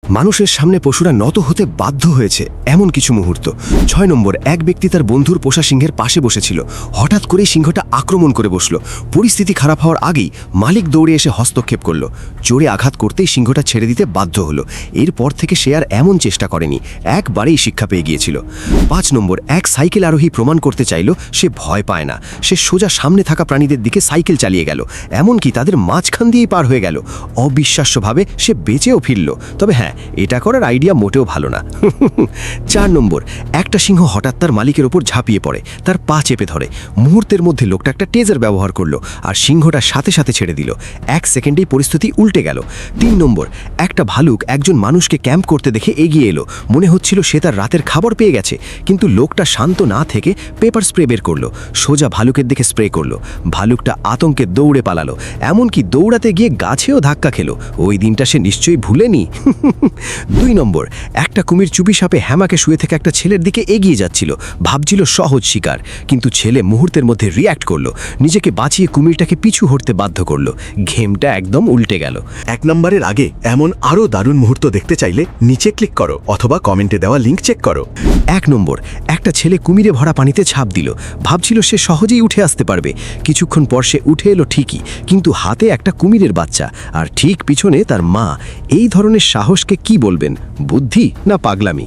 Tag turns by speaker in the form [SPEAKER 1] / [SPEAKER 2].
[SPEAKER 1] মানুষের সামনে পশুরা নত হতে বাধ্য হয়েছে এমন কিছু মুহূর্ত। 6 নম্বর, এক ব্যক্তি তার বন্ধুর পোষা সিংহের পাশে বসেছিল। হঠাৎ করেই সিংহটা আক্রমণ করে বসল। পরিস্থিতি খারাপ হওয়ার আগেই মালিক দৌড়ে এসে হস্তক্ষেপ করল। জোরে আঘাত করতেই সিংহটা ছেড়ে দিতে বাধ্য হলো। এরপর থেকে সে আর এমন চেষ্টা করেনি, একবারেই শিক্ষা পেয়ে গিয়েছিল। 5 নম্বর, এক সাইকেল আরোহী প্রমাণ করতে চাইল সে ভয় পায় না। সে সোজা সামনে থাকা প্রাণীদের দিকে সাইকেল চালিয়ে গেল, এমনকি তাদের মাঝখান দিয়েই পার হয়ে গেল। অবিশ্বাস্যভাবে সে বেঁচেও ফিরল। তবে হ্যাঁ, এটা করার আইডিয়া মোটেও ভালো না। 4 নম্বর, একটা সিংহ হঠাৎ তার মালিকের ওপর ঝাঁপিয়ে পড়ে, তার পা চেপে ধরে। মুহূর্তের মধ্যে লোকটা একটা টেজার ব্যবহার করলো, আর সিংহটা সাথে সাথে ছেড়ে দিল। 1 সেকেন্ডেই পরিস্থিতি উল্টে গেল। 3 নম্বর, একটা ভালুক একজন মানুষকে ক্যাম্প করতে দেখে এগিয়ে এলো। মনে হচ্ছিল সে তার রাতের খাবার পেয়ে গেছে, কিন্তু লোকটা শান্ত না থেকে পেপার স্প্রে বের করলো, সোজা ভালুকের দিকে স্প্রে করলো। ভালুকটা আতঙ্কে দৌড়ে পালালো, এমনকি দৌড়াতে গিয়ে গাছেও ধাক্কা খেলো। ওই দিনটা সে নিশ্চয়ই ভুলেনি। 2 নম্বর, একটা কুমির চুপিসাপে হ্যামাকে শুয়ে থেকে একটা ছেলের দিকে এগিয়ে যাচ্ছিল। ভাবছিল সহজ শিকার, কিন্তু ছেলে মুহূর্তের মধ্যে রিয়্যাক্ট করলো, নিজেকে বাঁচিয়ে কুমিরটাকে পিছু হটতে বাধ্য করলো। গেমটা একদম উল্টে গেল।
[SPEAKER 2] 1 নম্বরের আগে এমন আরও দারুণ মুহূর্ত দেখতে চাইলে নিচে ক্লিক করো অথবা কমেন্টে দেওয়া লিঙ্ক চেক করো।
[SPEAKER 1] 1 নম্বর, একটা ছেলে কুমিরে ভরা পানিতে ঝাঁপ দিল। ভাবছিল সে সহজেই উঠে আসতে পারবে। কিছুক্ষণ পর সে উঠে এলো ঠিকই, কিন্তু হাতে একটা কুমিরের বাচ্চা, আর ঠিক পিছনে তার মা। এই ধরনের সাহসকে কি বলবেন, বুদ্ধি না পাগলামি?